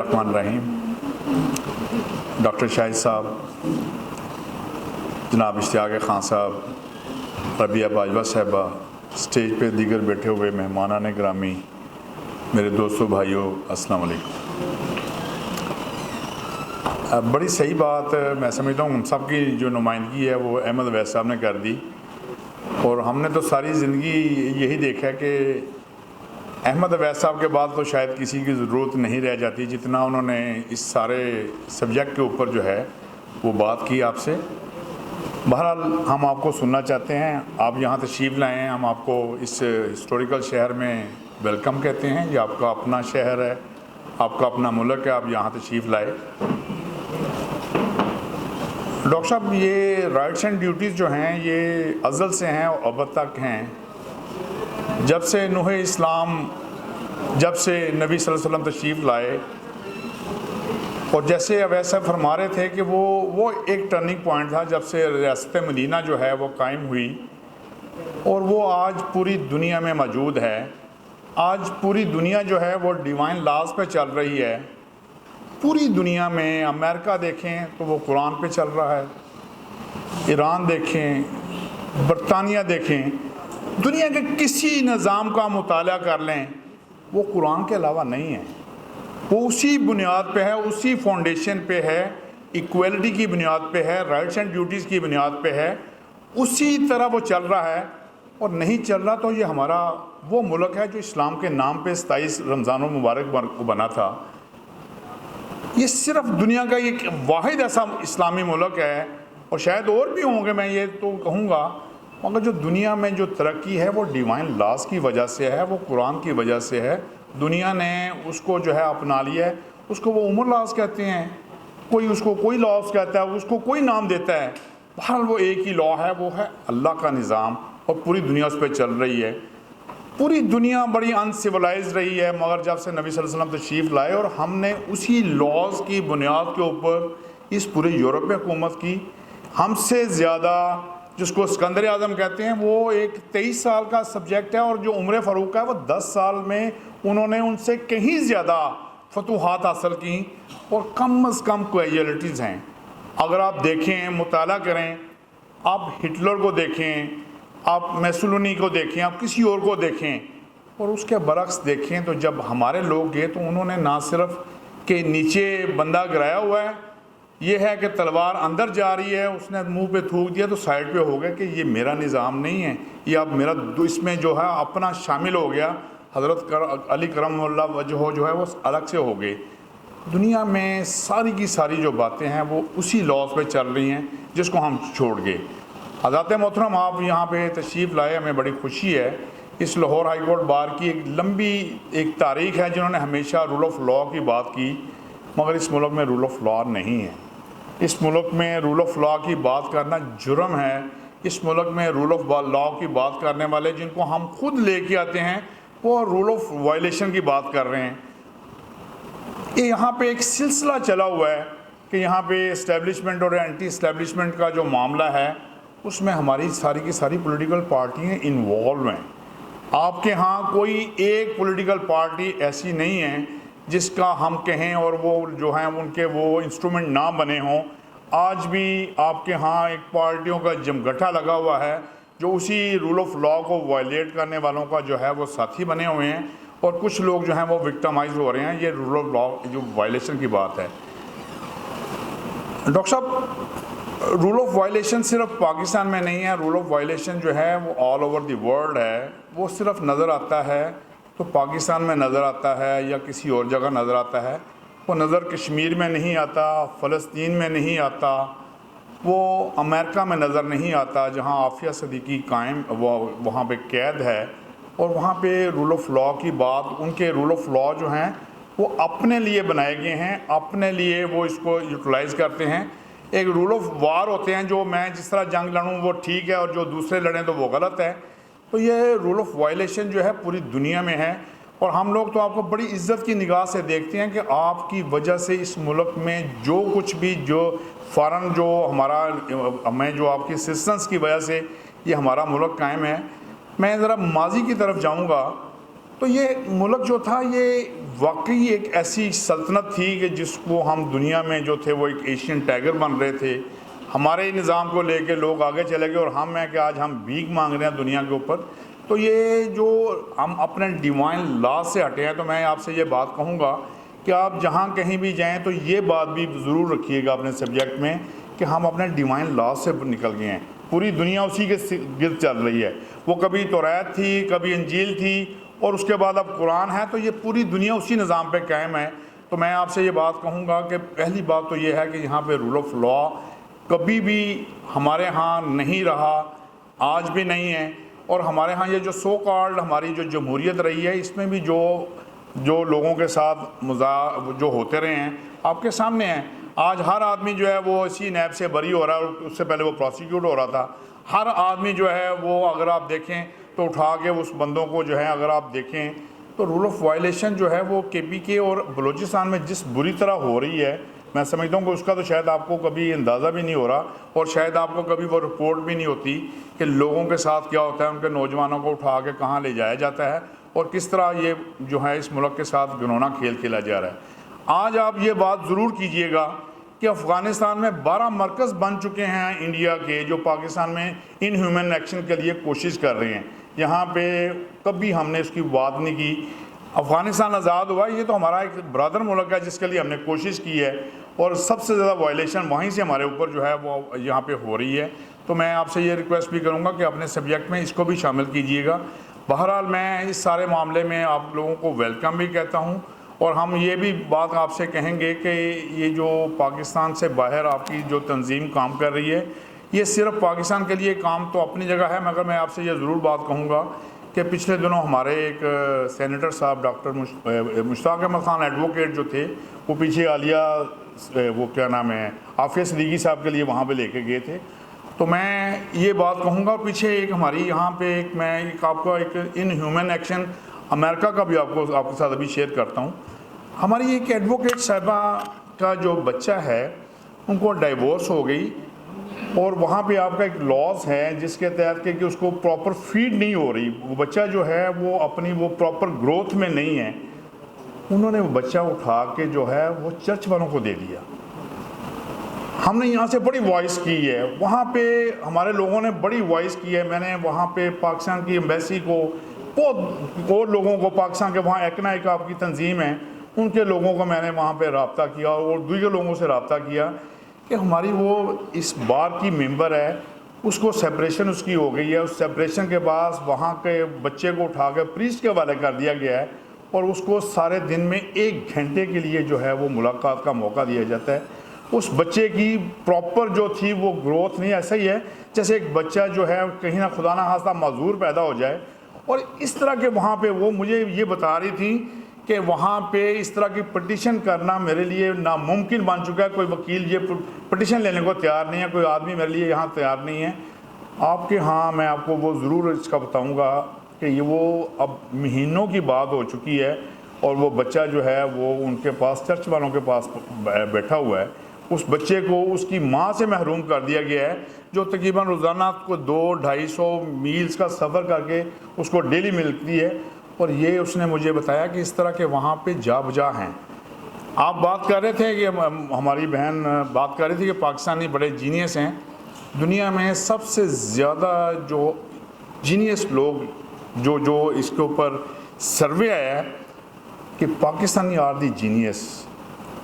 रहमान रहीम। Doctor Shahid साहब, जनाब इश्तियाक खान साहब, रबिया बाजवा साहबा, स्टेज पे दीगर बैठे हुए मेहमानान ग्रामी, मेरे दोस्तों भाइयों, अस्सलाम वालेकुम। बड़ी सही बात मैं समझता हूँ हम सब की जो नुमाइंदगी है वो अहमद अवैस साहब ने कर दी। और हमने तो सारी ज़िंदगी यही देखा है कि अहमद अवैस साहब के बाद तो शायद किसी की ज़रूरत नहीं रह जाती जितना उन्होंने इस सारे सब्जेक्ट के ऊपर जो है वो बात की आपसे। बहरहाल हम आपको सुनना चाहते हैं, आप यहाँ तशरीफ़ लाए हैं, हम आपको इस हिस्टोरिकल शहर में वेलकम कहते हैं। ये आपका अपना शहर है, आपका अपना मुल्क है, आप यहाँ तशरीफ़ लाए। डॉक्टर साहब, ये राइट्स एंड ड्यूटीज़ जो हैं ये अज़ल से हैं और अब तक हैं। जब से नूह इस्लाम, जब से नबी सल्लल्लाहु अलैहि वसल्लम तशरीफ़ लाए, और जैसे अवैस साहब फरमा रहे थे कि वो एक टर्निंग पॉइंट था जब से रियासत मदीना जो है वो कायम हुई, और वो आज पूरी दुनिया में मौजूद है। आज पूरी दुनिया जो है वो डिवाइन लॉज पे चल रही है। पूरी दुनिया में अमेरिका देखें तो वो कुरान पे चल रहा है, ईरान देखें, बरतानिया देखें, दुनिया के किसी निज़ाम का मुताला कर लें, वो कुरान के अलावा नहीं है। वो उसी बुनियाद पे है, उसी फाउंडेशन पे है, इक्वलिटी की बुनियाद पे है, राइट्स एंड ड्यूटीज़ की बुनियाद पे है, उसी तरह वो चल रहा है। और नहीं चल रहा तो ये हमारा वो मुल्क है जो इस्लाम के नाम पे 27 रमज़ान मुबारक को बना था। ये सिर्फ दुनिया का एक वाहिद ऐसा इस्लामी मुल्क है, और शायद और भी होंगे, मैं ये तो कहूँगा, मगर जो दुनिया में जो तरक्की है वो डिवाइन लॉज की वजह से है, वो कुरान की वजह से है। दुनिया ने उसको जो है अपना लिया है। उसको वो उमर लॉज कहते हैं, कोई उसको कोई लॉज कहता है, उसको कोई नाम देता है। बहरहाल वो एक ही लॉ है, वो है अल्लाह का निज़ाम, और पूरी दुनिया उस पर चल रही है। पूरी दुनिया बड़ी अनसिविलाइज रही है, मगर जब से नबी सल्लल्लाहु अलैहि वसल्लम तशरीफ़ लाए और हमने उसी लॉज की बुनियाद के ऊपर इस पूरे यूरोप में हुकूमत की। हमसे ज़्यादा, जिसको सिकंदर आज़म कहते हैं, वो एक 23 साल का सब्जेक्ट है, और जो उमर फ़ारूक है वो 10 साल में उन्होंने उनसे कहीं ज़्यादा फतूहात हासिल की, और कम अज़ कम कैजुअलिटीज़ हैं। अगर आप देखें, मुताला करें, आप हिटलर को देखें, आप मैसोलिनी को देखें, आप किसी और को देखें, और उसके बरक्स देखें, तो जब हमारे लोग गए तो उन्होंने ना सिर्फ के नीचे बंदा गिराया हुआ है, ये है कि तलवार अंदर जा रही है, उसने मुंह पे थूक दिया तो साइड पे हो गया कि ये मेरा निज़ाम नहीं है, ये अब मेरा इसमें जो है अपना शामिल हो गया। हज़रत अली करमल्लाह वजहो जो है वो अलग से हो गए। दुनिया में सारी की सारी जो बातें हैं वो उसी लॉज पे चल रही हैं जिसको हम छोड़ गए। हज़रत मोहतरम, आप यहाँ पे तशरीफ़ लाए, हमें बड़ी खुशी है। इस लाहौर हाई कोर्ट बार की एक लंबी एक तारीख़ है जिन्होंने हमेशा रूल ऑफ़ लॉ की बात की, मगर इस मुल्क में रूल ऑफ़ लॉ नहीं है। इस मुल्क में रूल ऑफ़ लॉ की बात करना जुर्म है। इस मुल्क में रूल ऑफ़ लॉ की बात करने वाले जिनको हम खुद लेके आते हैं वो रूल ऑफ़ वायलेशन की बात कर रहे हैं। ये यहाँ पे एक सिलसिला चला हुआ है कि यहाँ पे इस्टेब्लिशमेंट और एंटी इस्टेब्लिशमेंट का जो मामला है उसमें हमारी सारी की सारी पॉलिटिकल पार्टियाँ इन्वॉल्व हैं। आपके यहाँ कोई एक पॉलिटिकल पार्टी ऐसी नहीं है जिसका हम कहें और वो जो हैं उनके वो इंस्ट्रूमेंट ना बने हों। आज भी आपके यहाँ एक पार्टियों का जमघटा लगा हुआ है जो उसी रूल ऑफ़ लॉ को वायलेट करने वालों का जो है वो साथी बने हुए हैं, और कुछ लोग जो हैं वो विक्टिमाइज हो रहे हैं। ये रूल ऑफ़ लॉ जो वायलेशन की बात है। डॉक्टर साहब, रूल ऑफ़ वायलेशन सिर्फ पाकिस्तान में नहीं है, रूल ऑफ़ वायलेशन जो है वो ऑल ओवर द वर्ल्ड है। वो सिर्फ नज़र आता है तो पाकिस्तान में नज़र आता है या किसी और जगह नज़र आता है, वो नज़र कश्मीर में नहीं आता, फ़लस्तीन में नहीं आता, वो अमेरिका में नज़र नहीं आता जहाँ आफिया सदीकी कायम वो वहाँ पे कैद है। और वहाँ पे रूल ऑफ़ लॉ की बात, उनके रूल ऑफ़ लॉ जो हैं वो अपने लिए बनाए गए हैं, अपने लिए वो इसको यूटिलाइज़ करते हैं। एक रूल ऑफ़ वार होते हैं, जो मैं जिस तरह जंग लड़ूँ वो ठीक है और जो दूसरे लड़ें तो वो गलत है। तो ये रूल ऑफ़ वायलेशन जो है पूरी दुनिया में है, और हम लोग तो आपको बड़ी इज़्ज़त की निगाह से देखते हैं कि आपकी वजह से इस मुल्क में जो कुछ भी जो फ़ौरन जो हमारा हमें जो आपकी असिस्टेंस की वजह से ये हमारा मुल्क कायम है। मैं ज़रा माजी की तरफ जाऊँगा تو یہ ملک جو تھا یہ واقعی ایک ایسی سلطنت تھی کہ جس کو ہم دنیا میں جو تھے وہ ایک ایشین ٹائگر بن رہے تھے. ہمارے نظام کو لے کے لوگ آگے چلے گئے اور ہم ہیں کہ آج ہم بھیک مانگ رہے ہیں دنیا کے اوپر. تو یہ جو ہم اپنے ڈیوائن لا سے ہٹے ہیں, تو میں آپ سے یہ بات کہوں گا کہ آپ جہاں کہیں بھی جائیں تو یہ بات بھی ضرور رکھیے گا اپنے سبجیکٹ میں کہ ہم اپنے ڈیوائن لا سے نکل گئے ہیں. پوری دنیا اسی کے گرد چل رہی ہے. وہ کبھی توریت تھی, کبھی انجیل تھی, اور اس کے بعد اب قرآن ہے. تو یہ پوری دنیا اسی نظام پہ قائم ہے. تو میں آپ سے یہ بات کہوں گا کہ پہلی بات تو یہ ہے کہ یہاں پہ رول آف لا کبھی بھی ہمارے ہاں نہیں رہا, آج بھی نہیں ہے. اور ہمارے ہاں یہ جو سو کالڈ ہماری جو جمہوریت رہی ہے, اس میں بھی جو لوگوں کے ساتھ جو ہوتے رہے ہیں آپ کے سامنے ہیں. آج ہر آدمی جو ہے وہ اسی نیب سے بری ہو رہا ہے, اس سے پہلے وہ پروسیکیوٹ ہو رہا تھا. ہر آدمی جو ہے وہ اگر آپ دیکھیں تو اٹھا کے اس بندوں کو جو ہے اگر آپ دیکھیں تو رول آف وائلیشن جو ہے وہ کے پی کے اور بلوچستان میں جس بری طرح ہو رہی ہے, میں سمجھتا ہوں کہ اس کا تو شاید آپ کو کبھی اندازہ بھی نہیں ہو رہا, اور شاید آپ کو کبھی وہ رپورٹ بھی نہیں ہوتی کہ لوگوں کے ساتھ کیا ہوتا ہے, ان کے نوجوانوں کو اٹھا کے کہاں لے جایا جاتا ہے اور کس طرح یہ جو ہے اس ملک کے ساتھ گھنونا کھیل کھیلا جا رہا ہے. آج آپ یہ بات ضرور کیجئے گا کہ افغانستان میں 12 مرکز بن چکے ہیں انڈیا کے, جو پاکستان میں ان ہیومن ایکشن کے لیے کوشش کر رہے ہیں. یہاں پہ کبھی ہم نے اس کی بات نہیں کی. افغانستان آزاد ہوا, یہ تو ہمارا ایک برادر ملک ہے جس کے لیے ہم نے کوشش کی ہے, اور سب سے زیادہ وائلیشن وہیں سے ہمارے اوپر جو ہے وہ یہاں پہ ہو رہی ہے. تو میں آپ سے یہ ریکویسٹ بھی کروں گا کہ اپنے سبجیکٹ میں اس کو بھی شامل کیجئے گا. بہرحال میں اس سارے معاملے میں آپ لوگوں کو ویلکم بھی کہتا ہوں, اور ہم یہ بھی بات آپ سے کہیں گے کہ یہ جو پاکستان سے باہر آپ کی جو تنظیم کام کر رہی ہے, یہ صرف پاکستان کے لیے کام تو اپنی جگہ ہے, مگر میں آپ سے یہ ضرور بات کہوں گا کہ پچھلے دنوں ہمارے ایک سینیٹر صاحب ڈاکٹر مشتاق احمد خان ایڈوکیٹ جو تھے, وہ پیچھے عالیہ وہ کیا نام ہے عافیہ صدیقی صاحب کے لیے وہاں پہ لے کے گئے تھے. تو میں یہ بات کہوں گا, پیچھے ایک ہماری یہاں پہ ایک آپ کا ایک ان ہیومن ایکشن امریکہ کا بھی آپ کے ساتھ ابھی شیئر کرتا ہوں. ہماری ایک ایڈوکیٹ صاحبہ کا جو بچہ ہے ان کو ڈائیورس ہو گئی, اور وہاں پہ آپ کا ایک لاز ہے جس کے تحت کہ اس کو پراپر فیڈ نہیں ہو رہی, وہ بچہ جو ہے وہ اپنی وہ پراپر گروتھ میں نہیں ہے. انہوں نے وہ بچہ اٹھا کے جو ہے وہ چرچ والوں کو دے دیا. ہم نے یہاں سے بڑی وائس کی ہے, وہاں پہ ہمارے لوگوں نے بڑی وائس کی ہے. میں نے وہاں پہ پاکستان کی ایمبیسی کو, بہت اور لوگوں کو, پاکستان کے وہاں ایکنا ایک آپ کی تنظیم ہے, ان کے لوگوں کو میں نے وہاں پہ رابطہ کیا اور دوسرے لوگوں سے رابطہ کیا کہ ہماری وہ اس بار کی ممبر ہے, اس کو سیپریشن اس کی ہو گئی ہے. اس سیپریشن کے بعد وہاں کے بچے کو اٹھا کے پریسٹ کے حوالے کر دیا گیا ہے, اور اس کو سارے دن میں 1 گھنٹے کے لیے جو ہے وہ ملاقات کا موقع دیا جاتا ہے. اس بچے کی پراپر جو تھی وہ گروتھ نہیں, ایسا ہی ہے جیسے ایک بچہ جو ہے کہیں نہ خدا نہ خواستہ معذور پیدا ہو جائے. اور اس طرح کے وہاں پہ وہ مجھے یہ بتا رہی تھی کہ وہاں پہ اس طرح کی پٹیشن کرنا میرے لیے ناممکن بن چکا ہے. کوئی وکیل یہ پٹیشن لینے کو تیار نہیں ہے, کوئی آدمی میرے لیے یہاں تیار نہیں ہے. آپ کے ہاں میں آپ کو وہ ضرور اس کا بتاؤں گا کہ یہ وہ اب مہینوں کی بات ہو چکی ہے, اور وہ بچہ جو ہے وہ ان کے پاس چرچ والوں کے پاس بیٹھا ہوا ہے. اس بچے کو اس کی ماں سے محروم کر دیا گیا ہے, جو تقریباً روزانہ کو 200-250 میلز کا سفر کر کے اس کو ڈیلی ملتی ہے. اور یہ اس نے مجھے بتایا کہ اس طرح کے وہاں پہ جا بجا ہیں. آپ بات کر رہے تھے کہ ہماری بہن بات کر رہی تھی کہ پاکستانی بڑے جینیس ہیں. دنیا میں سب سے زیادہ جو جینیس لوگ جو اس کے اوپر سروے آیا ہے کہ پاکستانی آر دی جینیس,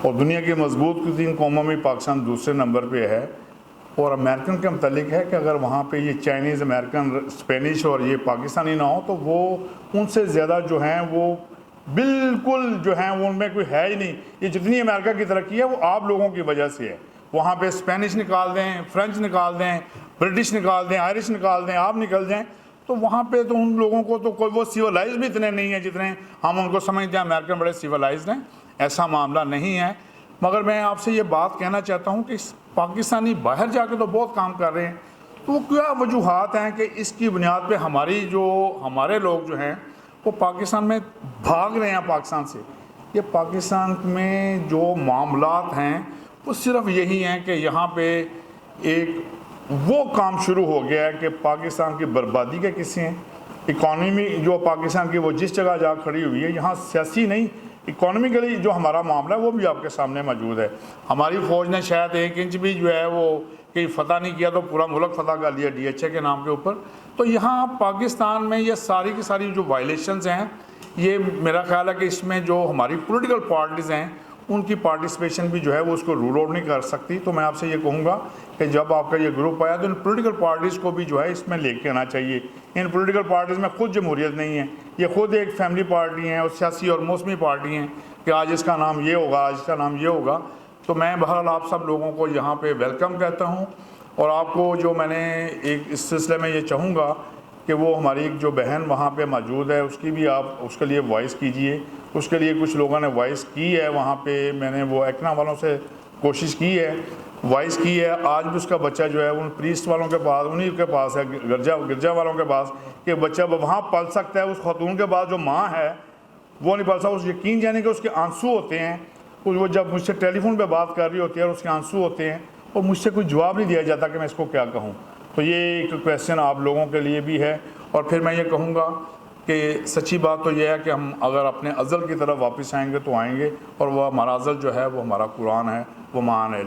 اور دنیا کے مضبوط 3 قوموں میں پاکستان دوسرے نمبر پہ ہے. اور امریکن کے متعلق ہے کہ اگر وہاں پہ یہ چائنیز, امریکن, اسپینش اور یہ پاکستانی نہ ہو تو وہ ان سے زیادہ جو ہیں وہ بالکل جو ہیں وہ ان میں کوئی ہے ہی نہیں. یہ جتنی امریکہ کی ترقی ہے وہ آپ لوگوں کی وجہ سے ہے. وہاں پہ اسپینش نکال دیں, فرینچ نکال دیں, برٹش نکال دیں, آئرش نکال دیں, آپ نکل جائیں, تو وہاں پہ تو ان لوگوں کو تو کوئی وہ سیولائز بھی اتنے نہیں ہیں جتنے ہم ان کو سمجھتے ہیں امریکن بڑے سیولائزڈ ہیں. ایسا معاملہ نہیں ہے. مگر میں آپ سے یہ بات کہنا چاہتا ہوں کہ پاکستانی باہر جا کے تو بہت کام کر رہے ہیں. تو وہ کیا وجوہات ہیں کہ اس کی بنیاد پہ ہمارے لوگ جو ہیں وہ پاکستان میں بھاگ رہے ہیں پاکستان سے. یہ پاکستان میں جو معاملات ہیں وہ صرف یہی ہیں کہ یہاں پہ ایک وہ کام شروع ہو گیا ہے کہ پاکستان کی بربادی کے قصے ہیں, इकॉनमी जो पाकिस्तान की वो जिस जगह जा खड़ी हुई है, यहाँ सियासी नहीं इकोनॉमिकली जो हमारा मामला है वो भी आपके सामने मौजूद है। हमारी फ़ौज ने शायद 1 इंच भी जो है वो कहीं फ़तह नहीं किया तो पूरा मुल्क फ़तह कर लिया DHA के नाम के ऊपर। तो यहाँ पाकिस्तान में ये सारी की सारी जो वायलेशंस हैं, ये मेरा ख्याल है कि इसमें जो हमारी पॉलिटिकल पार्टीज़ हैं उनकी पार्टिसिपेशन भी जो है वो उसको रूल आउट नहीं कर सकती। तो मैं आपसे ये कहूँगा कि जब आपका ये ग्रुप आया तो इन पॉलिटिकल पार्टीज़ को भी जो है इसमें लेके आना चाहिए। इन पॉलिटिकल पार्टीज़ में खुद जमहूरियत नहीं है, ये खुद एक फैमिली पार्टी हैं और सियासी और मौसमी पार्टी हैं कि आज इसका नाम ये होगा, आज इसका नाम ये होगा। तो मैं बहरहाल आप सब लोगों को यहाँ पे वेलकम कहता हूँ और आपको जो मैंने एक इस सिलसिले में ये चाहूँगा कि वो हमारी एक जो बहन वहाँ पे मौजूद है उसकी भी आप उसके लिए वॉइस कीजिए। उसके लिए कुछ लोगों ने वॉइस की है वहाँ पे, मैंने वो एकना वालों से कोशिश की है, वॉइस की है। आज भी उसका बच्चा जो है उन प्रीस्ट वालों के पास, उन्हीं के पास है, गिरजा वालों के पास, कि बच्चा वहाँ पल सकता है। उस खातून के पास जो माँ है वो नहीं पल सकता। उस यकीन जाने के उसके आंसू होते हैं, वो जब मुझसे टेलीफोन पे बात कर रही होती है और उसके आंसू होते हैं और मुझसे कोई जवाब नहीं दिया जाता कि मैं इसको क्या कहूँ। तो ये एक क्वेश्चन आप लोगों के लिए भी है। और फिर मैं ये कहूँगा कि सच्ची बात तो ये है कि हम अगर अपने अज़ल की तरफ वापस आएंगे तो आएंगे, और वो हमारा अज़ल जो है वो हमारा कुरान है, वो मान है।